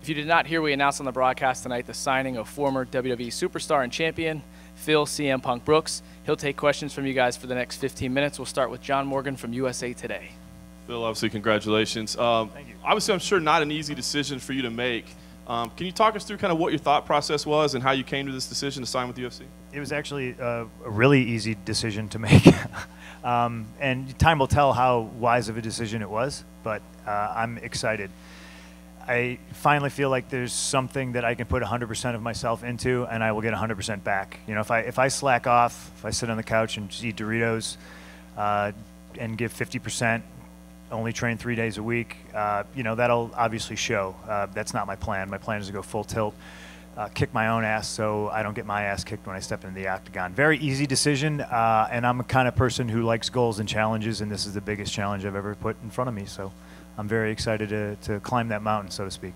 If you did not hear, we announced on the broadcast tonight the signing of former WWE superstar and champion Phil CM Punk Brooks. He'll take questions from you guys for the next 15 minutes. We'll start with John Morgan from USA Today. Phil, obviously, congratulations. Thank you. Obviously, I'm sure not an easy decision for you to make. Can you talk us through kind of what your thought process was and how you came to this decision to sign with the UFC? It was actually a really easy decision to make. And time will tell how wise of a decision it was, but I'm excited. I finally feel like there's something that I can put 100% of myself into, and I will get 100% back. You know, if I slack off, if I sit on the couch and just eat Doritos and give 50%, only train 3 days a week, you know, that'll obviously show. That's not my plan. My plan is to go full tilt, kick my own ass so I don't get my ass kicked when I step into the octagon. Very easy decision, and I'm a kind of person who likes goals and challenges, and this is the biggest challenge I've ever put in front of me. So I'm very excited to climb that mountain, so to speak.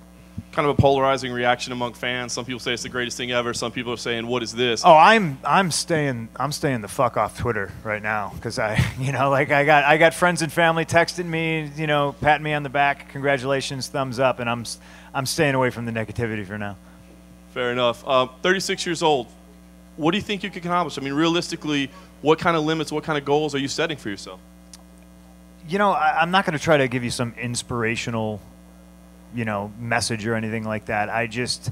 Kind of a polarizing reaction among fans. Some people say it's the greatest thing ever. Some people are saying, "What is this?" Oh, I'm staying the fuck off Twitter right now because you know, like I got friends and family texting me, you know, patting me on the back, congratulations, thumbs up, and I'm staying away from the negativity for now. Fair enough. 36 years old. What do you think you could accomplish? I mean, realistically, what kind of limits, what kind of goals are you setting for yourself? You know, I'm not going to try to give you some inspirational, you know, message or anything like that. I just,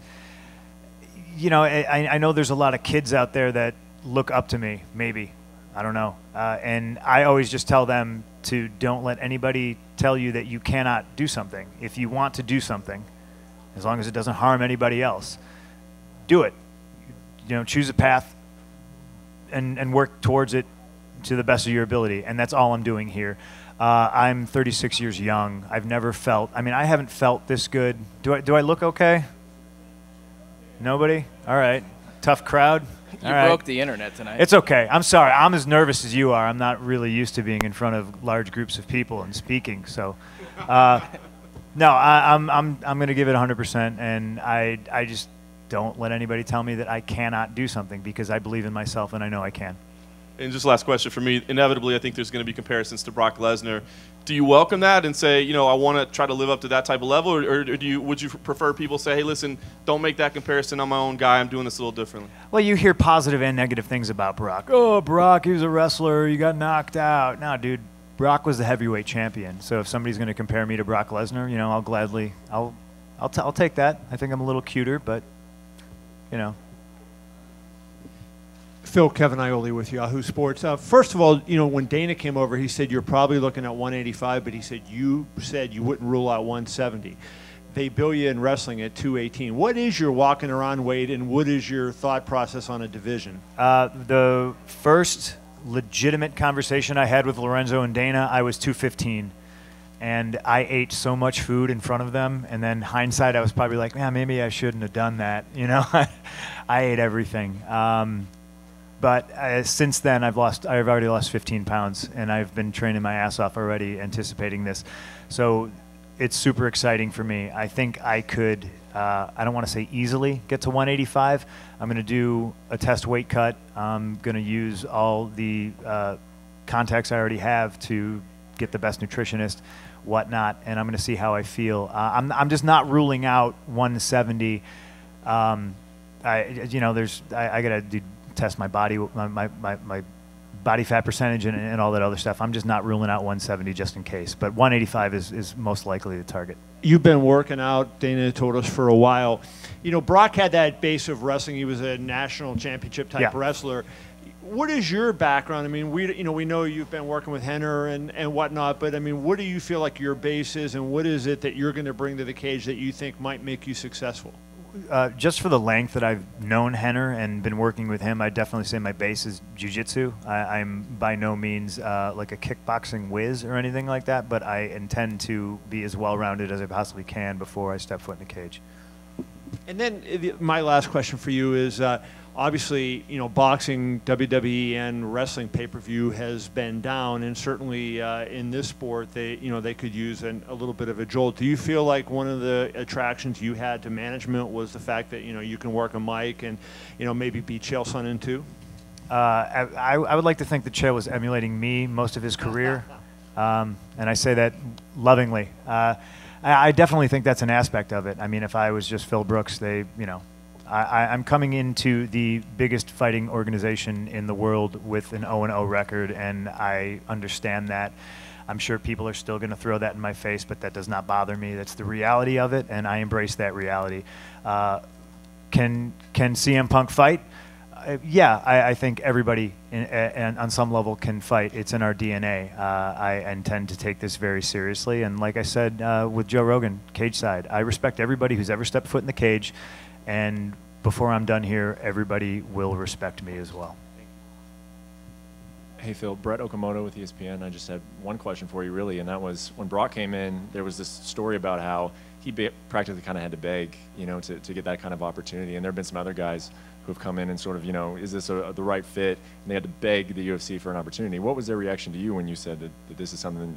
you know, I know there's a lot of kids out there that look up to me, maybe. I don't know. And I always just tell them to don't let anybody tell you that you cannot do something. If you want to do something, as long as it doesn't harm anybody else, do it. You know, choose a path and work towards it to the best of your ability. And that's all I'm doing here. I'm 36 years young. I've never felt, I mean, I haven't felt this good. Do I look okay? Nobody? All right. Tough crowd. You broke the internet tonight. It's okay. I'm sorry. I'm as nervous as you are. I'm not really used to being in front of large groups of people and speaking. So, no, I'm going to give it 100%, and I just don't let anybody tell me that I cannot do something because I believe in myself and I know I can. And just last question for me. Inevitably, I think there's going to be comparisons to Brock Lesnar. Do you welcome that and say, you know, I want to try to live up to that type of level, or would you prefer people say, hey, listen, don't make that comparison. I'm my own guy. I'm doing this a little differently? Well, you hear positive and negative things about Brock. Oh, Brock, he was a wrestler. You got knocked out. No, dude, Brock was the heavyweight champion. So if somebody's going to compare me to Brock Lesnar, you know, I'll gladly, I'll take that. I think I'm a little cuter, but, you know. Phil, Kevin Iole with Yahoo Sports. First of all, you know, when Dana came over, he said you're probably looking at 185, but he said you wouldn't rule out 170. They bill you in wrestling at 218. What is your walking around weight, and what is your thought process on a division? The first legitimate conversation I had with Lorenzo and Dana, I was 215. And I ate so much food in front of them, and then hindsight, I was probably like, man, maybe I shouldn't have done that. You know, I ate everything. But since then, I've already lost 15 pounds, and I've been training my ass off already, anticipating this. So it's super exciting for me. I think I could, I don't want to say easily, get to 185. I'm going to do a test weight cut. I'm going to use all the contacts I already have to get the best nutritionist, whatnot, and I'm going to see how I feel. I'm just not ruling out 170. You know, I got to test my body, my body fat percentage and all that other stuff. I'm just not ruling out 170 just in case. But 185 is most likely the target. You've been working out, Dana told us, for a while. You know, Brock had that base of wrestling. He was a national championship type wrestler. What is your background? I mean, we know you've been working with Henner and whatnot, but I mean, what do you feel like your base is, and what is it that you're going to bring to the cage that you think might make you successful? Just for the length that I've known Henner and been working with him, I'd definitely say my base is jiu-jitsu. I'm by no means like a kickboxing whiz or anything like that, but I intend to be as well-rounded as I possibly can before I step foot in the cage. And then my last question for you is, obviously, you know, boxing, WWE, and wrestling pay-per-view has been down, and certainly in this sport, they could use a little bit of a jolt. Do you feel like one of the attractions you had to management was the fact that, you know, you can work a mic and, you know, maybe beat Chael Sonnen too? I would like to think that Chael was emulating me most of his career, and I say that lovingly. I definitely think that's an aspect of it. I mean, if I was just Phil Brooks, I'm coming into the biggest fighting organization in the world with an 0-0 record, and I understand that. I'm sure people are still going to throw that in my face, but that does not bother me. That's the reality of it, and I embrace that reality. Can CM Punk fight? Yeah, I think everybody on some level can fight. It's in our DNA. I intend to take this very seriously, and like I said with Joe Rogan, cage side, I respect everybody who's ever stepped foot in the cage, and before I'm done here, everybody will respect me as well. Hey Phil, Brett Okamoto with ESPN. I just had one question for you really, and that was when Brock came in, there was this story about how he practically kind of had to beg, to get that kind of opportunity. And there have been some other guys who have come in and sort of, is this the right fit? And they had to beg the UFC for an opportunity. What was their reaction to you when you said that this is something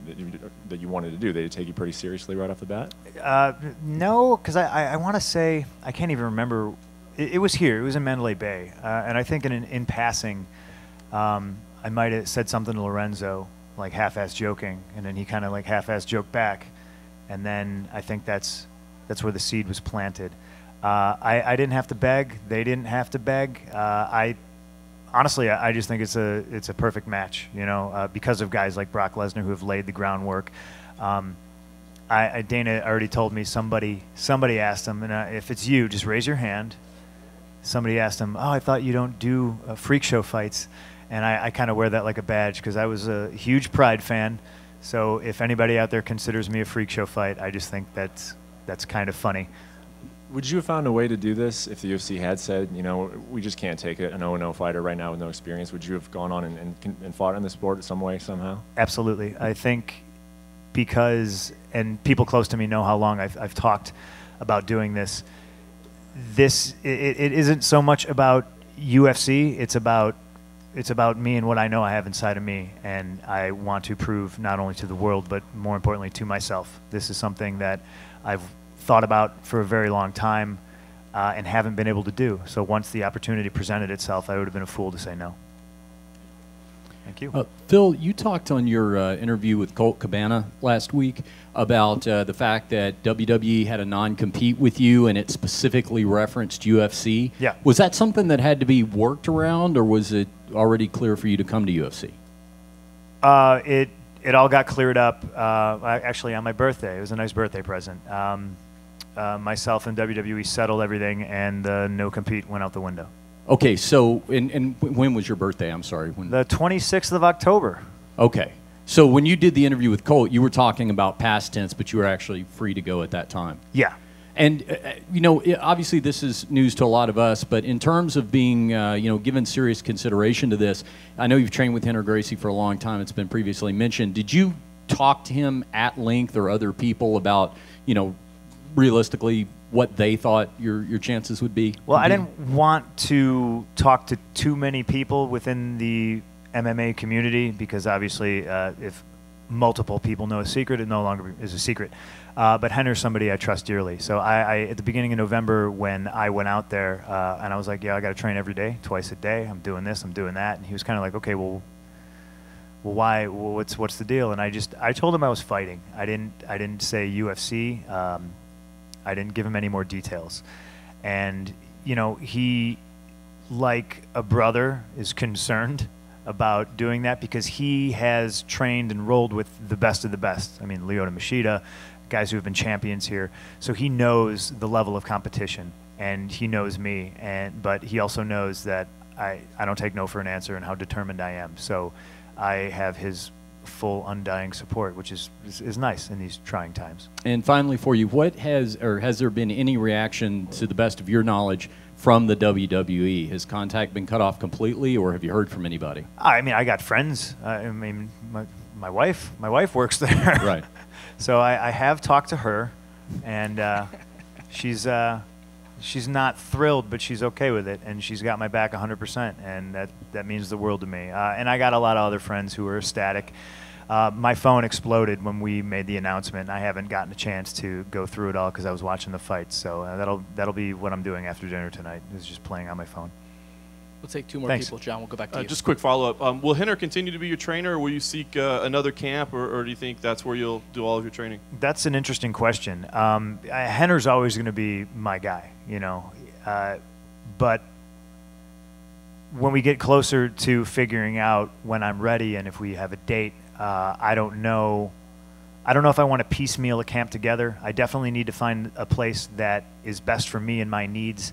that you wanted to do? They take you pretty seriously right off the bat? No, because I want to say, I can't even remember. It was here. It was in Mandalay Bay. And I think in passing, I might have said something to Lorenzo, like half-ass joking, and then he kind of like half-ass joked back. And then I think that's where the seed was planted. I didn't have to beg. They didn't have to beg. Honestly, I just think it's a perfect match, because of guys like Brock Lesnar who have laid the groundwork. Dana already told me somebody asked him, and if it's you, just raise your hand. Somebody asked him, "Oh, I thought you don't do freak show fights," and I kind of wear that like a badge because I was a huge Pride fan. So if anybody out there considers me a freak show fight, I just think that's kind of funny. Would you have found a way to do this if the UFC had said, we just can't take an 0-0 fighter right now with no experience? Would you have gone on and fought in the sport in some way, somehow? Absolutely. I think because, and people close to me know how long I've talked about doing this. It isn't so much about UFC. It's about me and what I know I have inside of me, and I want to prove not only to the world, but more importantly to myself. This is something that I've thought about for a very long time and haven't been able to do. So once the opportunity presented itself, I would have been a fool to say no. Thank you. Phil, you talked on your interview with Colt Cabana last week about the fact that WWE had a non-compete with you, and it specifically referenced UFC. Yeah. Was that something that had to be worked around, or was it already clear for you to come to UFC? It all got cleared up actually on my birthday. It was a nice birthday present. Myself and WWE settled everything, and the no compete went out the window. Okay, so and when was your birthday? I'm sorry. When? The 26th of October. Okay. So when you did the interview with Colt, you were talking about past tense, but you were actually free to go at that time. Yeah. And, obviously this is news to a lot of us, but in terms of being, given serious consideration to this, I know you've trained with Henry Gracie for a long time. It's been previously mentioned. Did you talk to him at length or other people about, realistically what they thought your chances would be? Well, I didn't want to talk to too many people within the MMA community because obviously if multiple people know a secret, it no longer is a secret. But Henry's somebody I trust dearly. So I at the beginning of November when I went out there and I was like, yeah, I got to train every day, twice a day. I'm doing this, I'm doing that. And he was kind of like, okay, well, why? Well, what's the deal? And I told him I was fighting. I didn't say UFC. I didn't give him any more details. And, he, like a brother, is concerned about doing that because he has trained and rolled with the best of the best. I mean, Lyoto Machida, guys who have been champions here. So he knows the level of competition, and he knows me. But he also knows that I don't take no for an answer and how determined I am. So I have his full undying support, which is nice in these trying times. And finally for you, has there been any reaction, to the best of your knowledge, from the WWE? Has contact been cut off completely, or have you heard from anybody? I mean, I got friends. I mean, my wife works there. Right. So I have talked to her, and she's not thrilled, but she's okay with it, and she's got my back 100%, and that means the world to me. And I got a lot of other friends who are ecstatic. My phone exploded when we made the announcement. I haven't gotten a chance to go through it all because I was watching the fights. So that'll be what I'm doing after dinner tonight, is just playing on my phone. We'll take two more Thanks. people. John, we'll go back to you. Just a quick follow-up. Will Henner continue to be your trainer, or will you seek another camp, or do you think that's where you'll do all of your training? That's an interesting question. Henner's always going to be my guy, you know. But when we get closer to figuring out when I'm ready and if we have a date, I don't know. I don't know if I want to piecemeal a camp together. I definitely need to find a place that is best for me and my needs.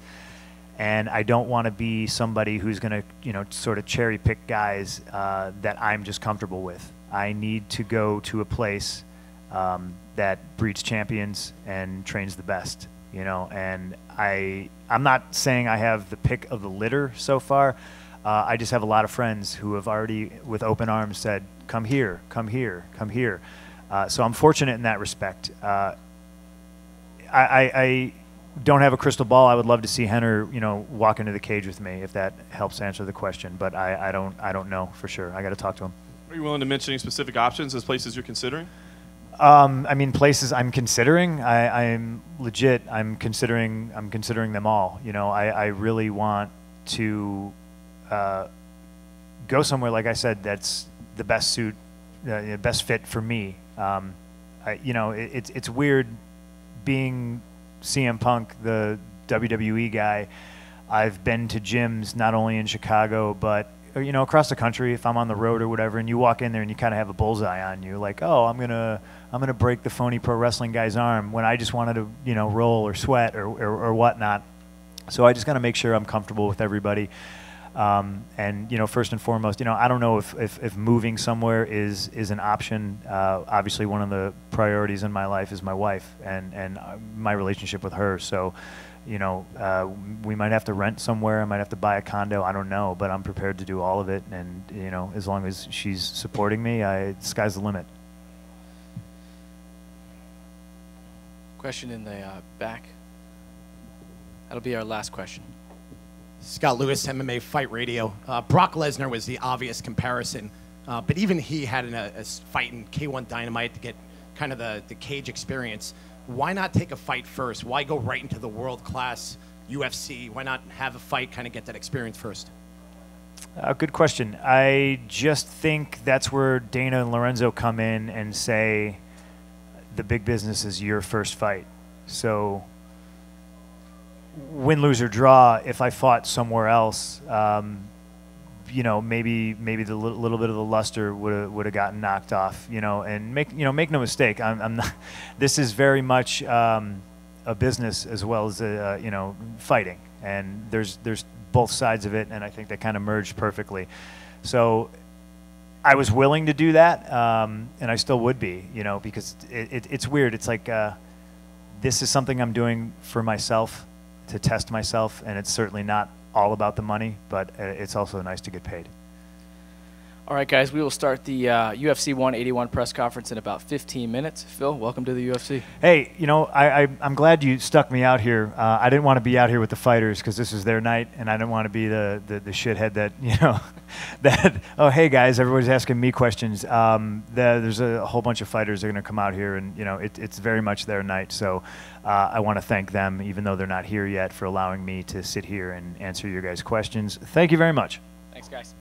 And I don't want to be somebody who's going to, you know, sort of cherry pick guys that I'm just comfortable with. I need to go to a place that breeds champions and trains the best, you know. And I'm not saying I have the pick of the litter so far. I just have a lot of friends who have already, with open arms, said, "Come here, come here, come here." So I'm fortunate in that respect. I don't have a crystal ball. I would love to see Henner, you know, walk into the cage with me, if that helps answer the question. But I don't know for sure. I got to talk to him. Are you willing to mention any specific options as places you're considering? I mean, places I'm considering. I'm legit. I'm considering them all. You know, I really want to go somewhere, like I said, that's the best suit, best fit for me. You know, it's weird being CM Punk, the WWE guy. I've been to gyms not only in Chicago, but, you know, across the country if I'm on the road or whatever, and you walk in there and you kind of have a bullseye on you, like, oh, I'm gonna break the phony pro wrestling guy's arm, when I just wanted to, you know, roll or sweat or whatnot. So I just got to make sure I'm comfortable with everybody. And, you know, first and foremost, you know, I don't know if moving somewhere is an option. Obviously, one of the priorities in my life is my wife and my relationship with her. So, you know, we might have to rent somewhere. I might have to buy a condo. I don't know, but I'm prepared to do all of it. And, you know, as long as she's supporting me, sky's the limit. Question in the back. That'll be our last question. Scott Lewis, MMA Fight Radio. Brock Lesnar was the obvious comparison, but even he had a fight in K1 Dynamite to get kind of the cage experience. Why not take a fight first? Why go right into the world-class UFC? Why not have a fight, kind of get that experience first? Good question. I just think that's where Dana and Lorenzo come in and say the big business is your first fight. So win, lose, or draw, if I fought somewhere else, you know, maybe the little bit of the luster would have gotten knocked off, you know. And make no mistake, I'm not. This is very much a business as well as you know, fighting, and there's both sides of it, and I think they kind of merged perfectly. So I was willing to do that, and I still would be, you know, because it's weird. It's like this is something I'm doing for myself, to test myself, and it's certainly not all about the money, but it's also nice to get paid. All right, guys, we will start the UFC 181 press conference in about 15 minutes. Phil, welcome to the UFC. Hey, you know, I'm glad you stuck me out here. I didn't want to be out here with the fighters because this is their night, and I didn't want to be the shithead that, you know, that, oh, hey, guys, everybody's asking me questions. There's a whole bunch of fighters that are going to come out here, and, you know, it's very much their night. So I want to thank them, even though they're not here yet, for allowing me to sit here and answer your guys' questions. Thank you very much. Thanks, guys.